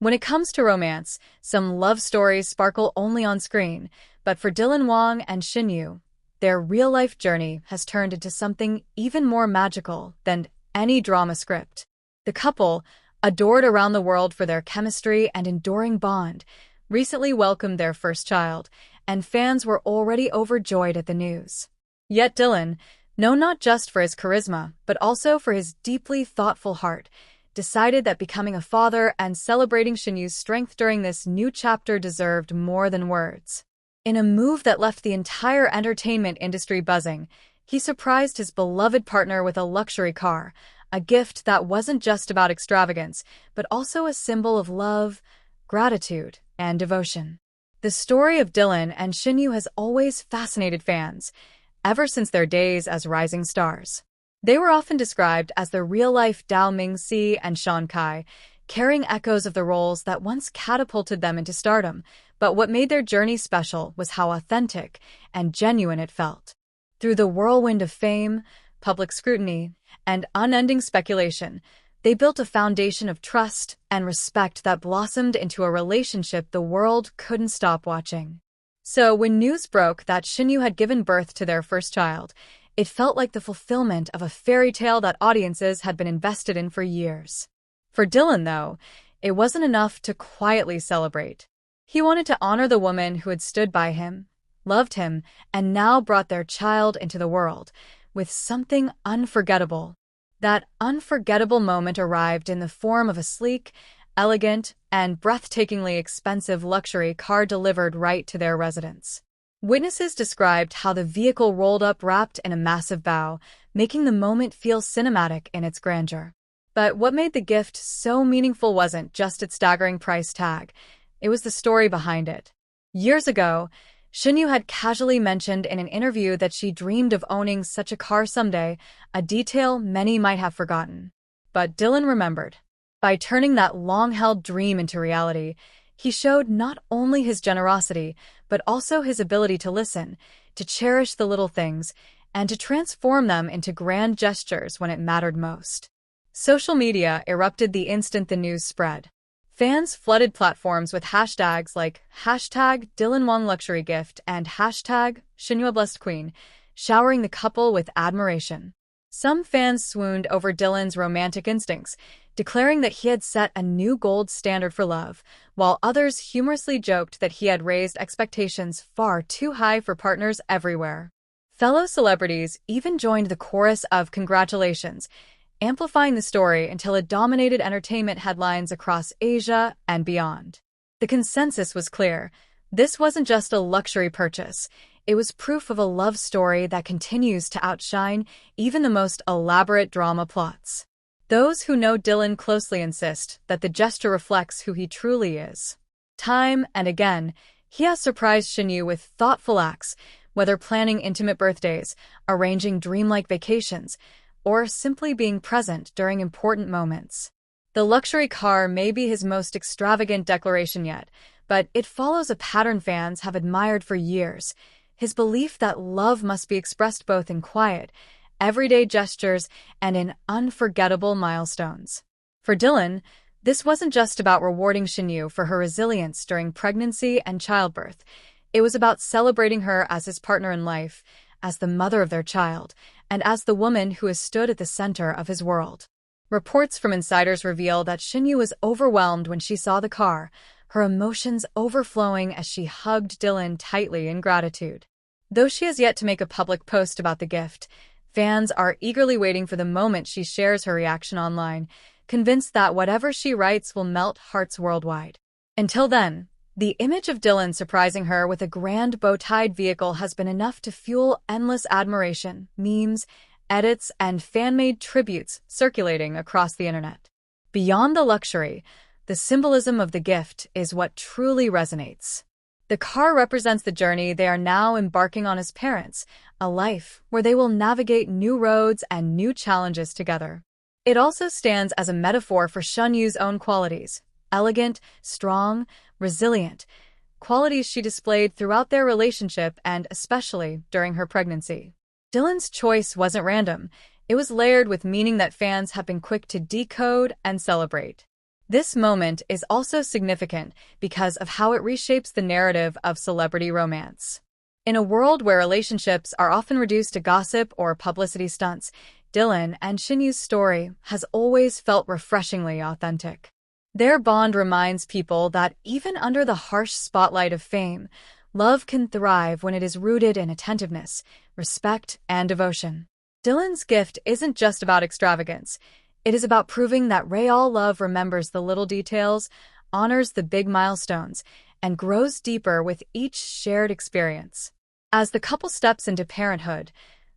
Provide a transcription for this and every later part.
When it comes to romance, some love stories sparkle only on screen, but for Dylan Wang and Shen Yue, their real-life journey has turned into something even more magical than any drama script. The couple, adored around the world for their chemistry and enduring bond, recently welcomed their first child, and fans were already overjoyed at the news. Yet Dylan, known not just for his charisma, but also for his deeply thoughtful heart, decided that becoming a father and celebrating Shen Yue's strength during this new chapter deserved more than words. In a move that left the entire entertainment industry buzzing, he surprised his beloved partner with a luxury car, a gift that wasn't just about extravagance, but also a symbol of love, gratitude, and devotion. The story of Dylan and Shen Yue has always fascinated fans, ever since their days as rising stars. They were often described as the real-life Dao Mingxi and Shan Kai, carrying echoes of the roles that once catapulted them into stardom, but what made their journey special was how authentic and genuine it felt. Through the whirlwind of fame, public scrutiny, and unending speculation, they built a foundation of trust and respect that blossomed into a relationship the world couldn't stop watching. So when news broke that Shen Yue had given birth to their first child, it felt like the fulfillment of a fairy tale that audiences had been invested in for years. For Dylan, though, it wasn't enough to quietly celebrate. He wanted to honor the woman who had stood by him, loved him, and now brought their child into the world with something unforgettable. That unforgettable moment arrived in the form of a sleek, elegant, and breathtakingly expensive luxury car delivered right to their residence. Witnesses described how the vehicle rolled up wrapped in a massive bow, making the moment feel cinematic in its grandeur. But what made the gift so meaningful wasn't just its staggering price tag, it was the story behind it. Years ago, Shen Yue had casually mentioned in an interview that she dreamed of owning such a car someday, a detail many might have forgotten. But Dylan remembered. By turning that long-held dream into reality, he showed not only his generosity, but also his ability to listen, to cherish the little things, and to transform them into grand gestures when it mattered most. Social media erupted the instant the news spread. Fans flooded platforms with hashtags like #DylanWangLuxuryGift and #ShenYueBlessedQueen, showering the couple with admiration. Some fans swooned over Dylan's romantic instincts, declaring that he had set a new gold standard for love, while others humorously joked that he had raised expectations far too high for partners everywhere. Fellow celebrities even joined the chorus of congratulations, amplifying the story until it dominated entertainment headlines across Asia and beyond. The consensus was clear. This wasn't just a luxury purchase. It was proof of a love story that continues to outshine even the most elaborate drama plots. Those who know Dylan closely insist that the gesture reflects who he truly is. Time and again, he has surprised Shen Yue with thoughtful acts, whether planning intimate birthdays, arranging dreamlike vacations, or simply being present during important moments. The luxury car may be his most extravagant declaration yet, but it follows a pattern fans have admired for years: his belief that love must be expressed both in quiet, everyday gestures and in unforgettable milestones. For Dylan, this wasn't just about rewarding Shen Yue for her resilience during pregnancy and childbirth. It was about celebrating her as his partner in life, as the mother of their child, and as the woman who has stood at the center of his world. Reports from insiders reveal that Shen Yue was overwhelmed when she saw the car, her emotions overflowing as she hugged Dylan tightly in gratitude. Though she has yet to make a public post about the gift, fans are eagerly waiting for the moment she shares her reaction online, convinced that whatever she writes will melt hearts worldwide. Until then, the image of Dylan surprising her with a grand bow-tied vehicle has been enough to fuel endless admiration, memes, edits, and fan-made tributes circulating across the internet. Beyond the luxury, the symbolism of the gift is what truly resonates. The car represents the journey they are now embarking on as parents, a life where they will navigate new roads and new challenges together. It also stands as a metaphor for Shen Yue's own qualities: elegant, strong, resilient, qualities she displayed throughout their relationship and especially during her pregnancy. Dylan's choice wasn't random. It was layered with meaning that fans have been quick to decode and celebrate. This moment is also significant because of how it reshapes the narrative of celebrity romance. In a world where relationships are often reduced to gossip or publicity stunts, Dylan and Shen Yue's story has always felt refreshingly authentic. Their bond reminds people that even under the harsh spotlight of fame, love can thrive when it is rooted in attentiveness, respect, and devotion. Dylan's gift isn't just about extravagance. It is about proving that real love remembers the little details, honors the big milestones, and grows deeper with each shared experience. As the couple steps into parenthood,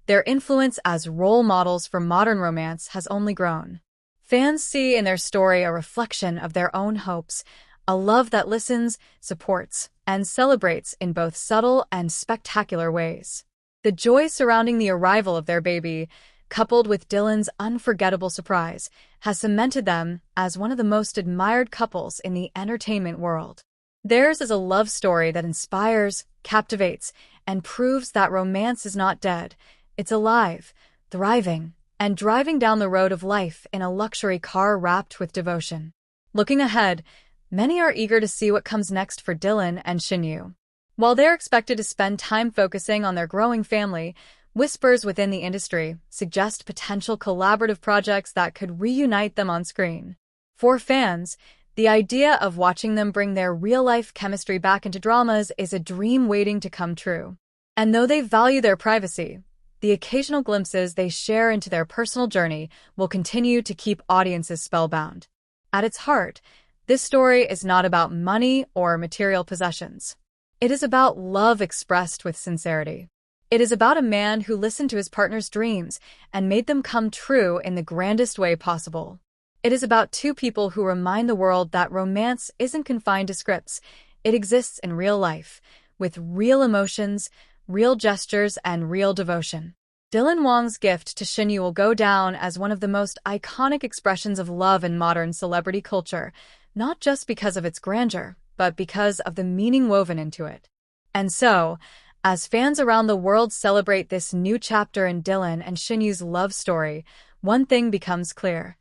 their influence as role models for modern romance has only grown. Fans see in their story a reflection of their own hopes, a love that listens, supports, and celebrates in both subtle and spectacular ways. The joy surrounding the arrival of their baby, coupled with Dylan's unforgettable surprise, has cemented them as one of the most admired couples in the entertainment world. Theirs is a love story that inspires, captivates, and proves that romance is not dead. It's alive, thriving, and driving down the road of life in a luxury car wrapped with devotion. Looking ahead, many are eager to see what comes next for Dylan and Shen Yue. While they're expected to spend time focusing on their growing family, whispers within the industry suggest potential collaborative projects that could reunite them on screen. For fans, the idea of watching them bring their real-life chemistry back into dramas is a dream waiting to come true. And though they value their privacy, the occasional glimpses they share into their personal journey will continue to keep audiences spellbound. At its heart, this story is not about money or material possessions. It is about love expressed with sincerity. It is about a man who listened to his partner's dreams and made them come true in the grandest way possible. It is about two people who remind the world that romance isn't confined to scripts. It exists in real life, with real emotions, real gestures, and real devotion. Dylan Wang's gift to Shen Yue will go down as one of the most iconic expressions of love in modern celebrity culture, not just because of its grandeur, but because of the meaning woven into it. And so, as fans around the world celebrate this new chapter in Dylan and Shen Yue's love story, one thing becomes clear.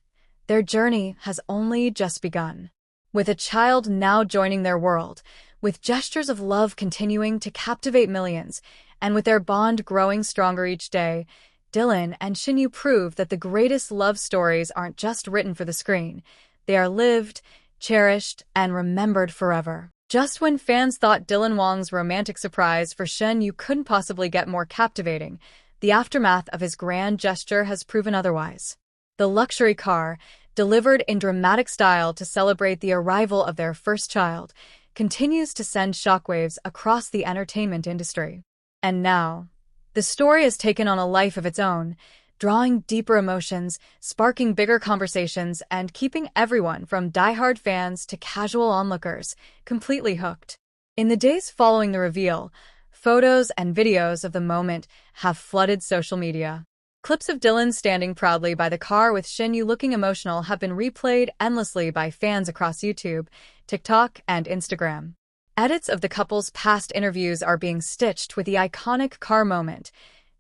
Their journey has only just begun. With a child now joining their world, with gestures of love continuing to captivate millions, and with their bond growing stronger each day, Dylan and Shen Yue prove that the greatest love stories aren't just written for the screen. They are lived, cherished, and remembered forever. Just when fans thought Dylan Wang's romantic surprise for Shen Yue couldn't possibly get more captivating, the aftermath of his grand gesture has proven otherwise. The luxury car, delivered in dramatic style to celebrate the arrival of their first child, continues to send shockwaves across the entertainment industry. And now, the story has taken on a life of its own, drawing deeper emotions, sparking bigger conversations, and keeping everyone from diehard fans to casual onlookers completely hooked. In the days following the reveal, photos and videos of the moment have flooded social media. Clips of Dylan standing proudly by the car with Shen Yue looking emotional have been replayed endlessly by fans across YouTube, TikTok, and Instagram. Edits of the couple's past interviews are being stitched with the iconic car moment,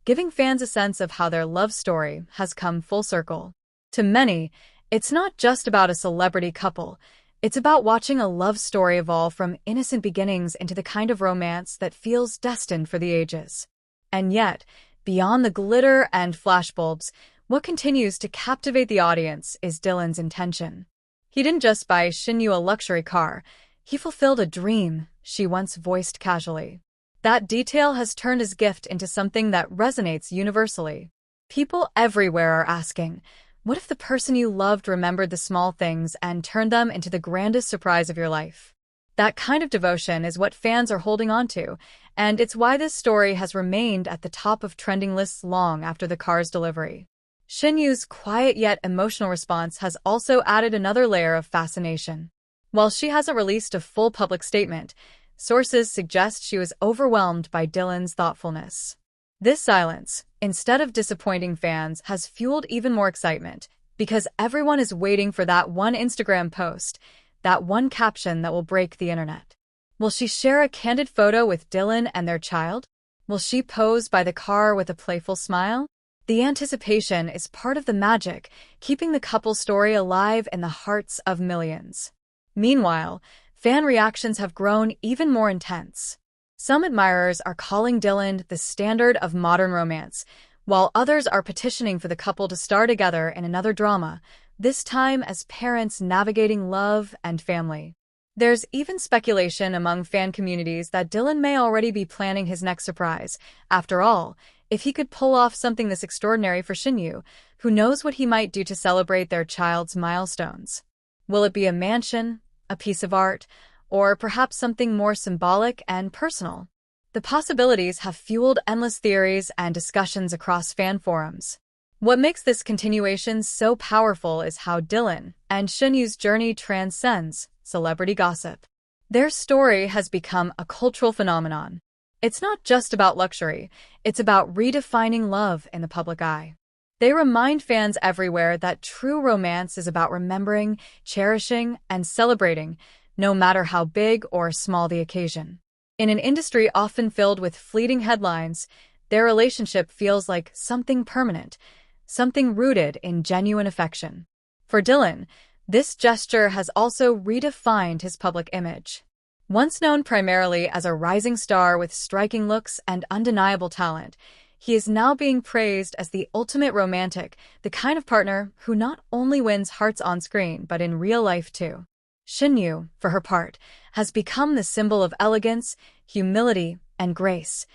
giving fans a sense of how their love story has come full circle. To many, it's not just about a celebrity couple. It's about watching a love story evolve from innocent beginnings into the kind of romance that feels destined for the ages. And yet, beyond the glitter and flashbulbs, what continues to captivate the audience is Dylan's intention. He didn't just buy Shen Yue a luxury car, he fulfilled a dream she once voiced casually. That detail has turned his gift into something that resonates universally. People everywhere are asking, what if the person you loved remembered the small things and turned them into the grandest surprise of your life? That kind of devotion is what fans are holding on to, and it's why this story has remained at the top of trending lists long after the car's delivery. Shen Yue's quiet yet emotional response has also added another layer of fascination. While she hasn't released a full public statement, sources suggest she was overwhelmed by Dylan's thoughtfulness. This silence, instead of disappointing fans, has fueled even more excitement, because everyone is waiting for that one Instagram post, that one caption that will break the internet. Will she share a candid photo with Dylan and their child? Will she pose by the car with a playful smile? The anticipation is part of the magic, keeping the couple story alive in the hearts of millions. Meanwhile, fan reactions have grown even more intense. Some admirers are calling Dylan the standard of modern romance, while others are petitioning for the couple to star together in another drama, this time as parents navigating love and family. There's even speculation among fan communities that Dylan may already be planning his next surprise. After all, if he could pull off something this extraordinary for Shen Yue, who knows what he might do to celebrate their child's milestones? Will it be a mansion, a piece of art, or perhaps something more symbolic and personal? The possibilities have fueled endless theories and discussions across fan forums. What makes this continuation so powerful is how Dylan and Shen Yue's journey transcends celebrity gossip. Their story has become a cultural phenomenon. It's not just about luxury, it's about redefining love in the public eye. They remind fans everywhere that true romance is about remembering, cherishing, and celebrating, no matter how big or small the occasion. In an industry often filled with fleeting headlines, their relationship feels like something permanent, something rooted in genuine affection. For Dylan, this gesture has also redefined his public image. Once known primarily as a rising star with striking looks and undeniable talent, he is now being praised as the ultimate romantic, the kind of partner who not only wins hearts on screen but in real life too. Shen Yue, for her part, has become the symbol of elegance, humility, and grace,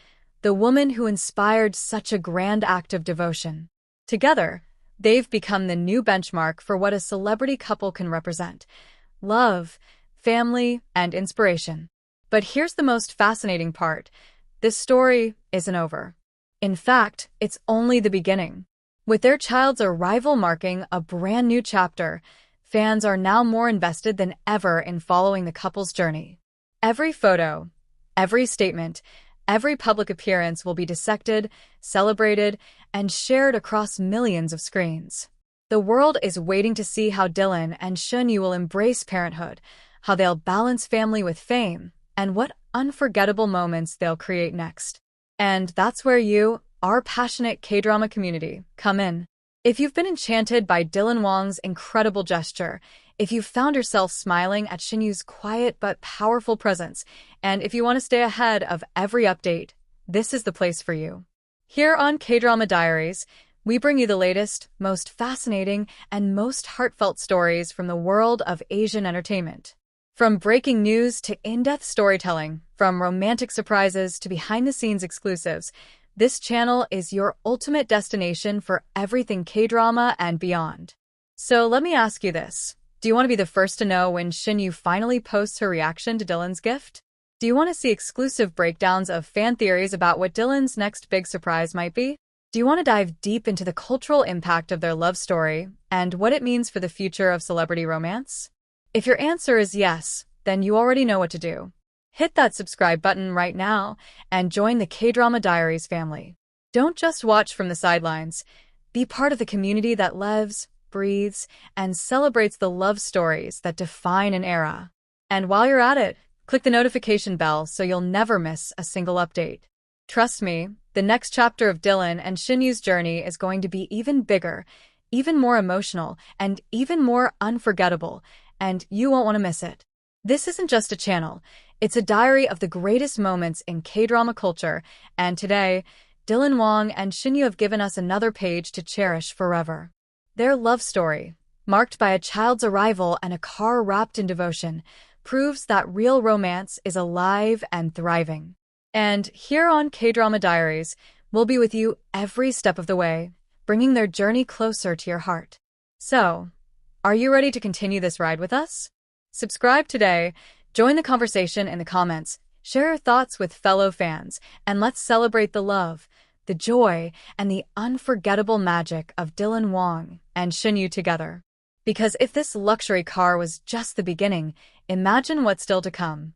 the woman who inspired such a grand act of devotion. Together, they've become the new benchmark for what a celebrity couple can represent: love, family, and inspiration. But here's the most fascinating part. This story isn't over. In fact, it's only the beginning. With their child's arrival marking a brand new chapter, fans are now more invested than ever in following the couple's journey. Every photo, every statement, every public appearance will be dissected, celebrated, and shared across millions of screens. The world is waiting to see how Dylan and Shen Yue will embrace parenthood, how they'll balance family with fame, and what unforgettable moments they'll create next. And that's where you, our passionate K-drama community, come in. If you've been enchanted by Dylan Wang's incredible gesture, if you've found yourself smiling at Shen Yue's quiet but powerful presence, and if you want to stay ahead of every update, this is the place for you. Here on Kdrama Diaries, we bring you the latest, most fascinating, and most heartfelt stories from the world of Asian entertainment. From breaking news to in-depth storytelling, from romantic surprises to behind-the-scenes exclusives, this channel is your ultimate destination for everything K-drama and beyond. So let me ask you this. Do you want to be the first to know when Shen Yue finally posts her reaction to Dylan's gift? Do you want to see exclusive breakdowns of fan theories about what Dylan's next big surprise might be? Do you want to dive deep into the cultural impact of their love story and what it means for the future of celebrity romance? If your answer is yes, then you already know what to do. Hit that subscribe button right now and join the K-Drama Diaries family. Don't just watch from the sidelines. Be part of the community that lives, breathes, and celebrates the love stories that define an era. And while you're at it, click the notification bell so you'll never miss a single update. Trust me, the next chapter of Dylan and Shen Yue's journey is going to be even bigger, even more emotional, and even more unforgettable, and you won't want to miss it. This isn't just a channel. It's a diary of the greatest moments in K-drama culture, and today, Dylan Wang and Shen Yue have given us another page to cherish forever. Their love story, marked by a child's arrival and a car wrapped in devotion, proves that real romance is alive and thriving. And here on K-Drama Diaries, we'll be with you every step of the way, bringing their journey closer to your heart. So, are you ready to continue this ride with us? Subscribe today, join the conversation in the comments, share your thoughts with fellow fans, and let's celebrate the love, the joy, and the unforgettable magic of Dylan Wang and Shen Yue together. Because if this luxury car was just the beginning, imagine what's still to come.